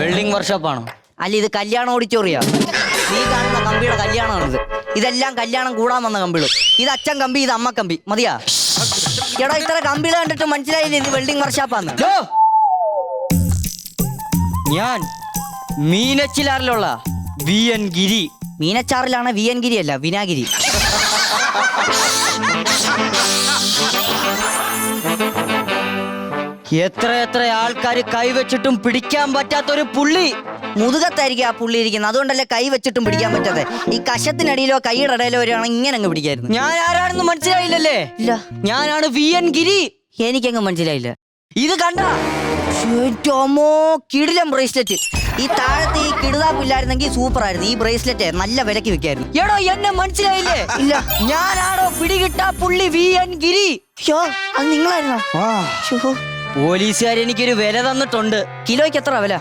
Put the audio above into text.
Welding വർക്ക്ഷോപ്പാണോ? അല്ല, ഇത് കല്യാണ ഓഡിറ്റോറിയാ. നീ കാണുന്ന കമ്പിയുടെ കല്യാണമാണിത്. ഇതെല്ലാം കല്യാണം കൂടാൻ വന്ന കമ്പികൾ. ഇത് അച്ഛൻ കമ്പി, ഇത് അമ്മ കമ്പി. മതിയാ? എടാ, ഇത്ര കമ്പികൾ കണ്ടിട്ട് മനസ്സിലായില്ലേ ഇത് വെൽഡിംഗ് വർക്ക്ഷോപ്പാന്ന്? ഞാൻ മീനച്ചിലാറിലുള്ള VN ഗിരി. മീനച്ചാറിലാണ് VN ഗിരി അല്ല, വിനാഗിരി. എത്ര ആൾക്കാര് കൈവച്ചിട്ടും പിടിക്കാൻ പറ്റാത്തൊരു പുള്ളി. മുതുകത്തായിരിക്കും ആ പുള്ളി ഇരിക്കുന്നത്. അതുകൊണ്ടല്ലേ കൈ വെച്ചിട്ടും പിടിക്കാൻ പറ്റാതെ. ഈ കശത്തിനടിയിലോ കൈയുടെ ഇടയിലോ വരികയാണെങ്കിൽ ഇങ്ങനെ അങ്ങ് പിടിക്കായിരുന്നു. ഞാൻ ആരാണെന്ന് മനസ്സിലായില്ലല്ലേ? ഇല്ല, ഞാനാണ് VN ഗിരി. എനിക്കങ്ങ് മനസ്സിലായില്ല. ഇത് കണ്ട കിടിലം ബ്രേസ്ലെറ്റ്. ഈ താഴത്ത് ഈ കിടുതാപ്പില്ലായിരുന്നെങ്കിൽ സൂപ്പർ ആയിരുന്നു. ഈ ബ്രേസ്ലെറ്റ് നല്ല വിലക്ക് വെക്കായിരുന്നു. എടോ, എന്നെ മനസ്സിലായില്ലേ? ഇല്ല, ഞാനാണോ പിടികിട്ടാ പുള്ളി VN ഗിരി. അത് നിങ്ങളായിരുന്നോ? പോലീസുകാർ എനിക്കൊരു വില തന്നിട്ടുണ്ട്. കിലോയ്ക്ക് എത്ര വില?